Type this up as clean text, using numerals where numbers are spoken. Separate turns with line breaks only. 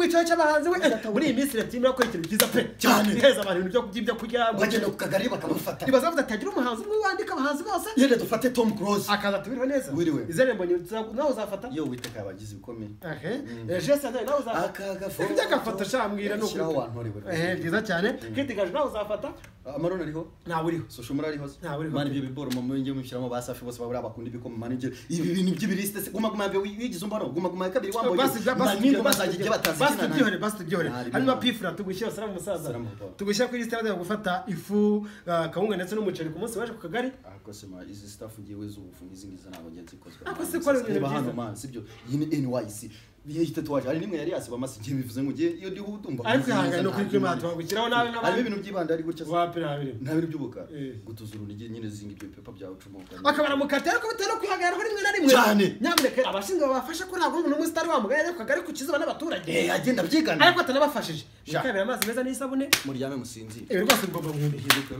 Wicaye cy'abahanzi we muri iminsi retimira ko ikintu kiza pe cyane heza abantu byo kubyibya kujya
bagenda kukagari bakamufata
ibazavuze atagira umuhanzi umwe wandika abahanzi bose
yende dufate Tom Cruise
akaza tubiriwe neza
wiriwe
izere mbonye nawe uzafata
yo witeka abagizi bikomeye
Jesse nawe uzafata
akagafoto
byagafoto shambwira no
kuri wantorewe
byiza cyane kitigaje nawe uzafata
amarona ariho
nawe uriho
so shumura ariho
nawe uriho
mani byo biboro mu ngiye mushyiramo basafi bose babura bakunda ibikoma manager ibi bintu by'ibiriste se guma guma wigize umbano guma kabiri wamboye
basi
bazajye batazi
basi byore hanyuma pifura tugushyira salamu musaza tugushyira kuri liste yo gufata ifu kawunga ndetse n'umuceri ku munsi waje ku kagari
akose ma izi staff ngiye z'ubufu ngizingiza nabo ngenzi kozwe
akose ko ari ibintu
byiza man sibyo yine NYC biyita twaje ari nimwe yari yasiba masi ngiye bivuze ngo ngiye iyo ndi hudumba
ariko ihangane no kuri kwima twagukiraho nawe
ari ibintu byibanda ari gutya
wapira habiri
nta bintu by'ubuka gutuzura unigi nyine zingi ibyo pepa byawe ucumuka
akabara mukate ariko bitero kwihagarara rimwe na rimwe
cyane
nyamureke abashinzwe babafasha ko ntabwo umuntu umwe sitari wamugaye ku kagari ku kiziba n'abaturage
agenda byigana
ariko atanabafashije shakabira amazi meza n'isabune
muryame musinzire
rwose ngomba guhinduka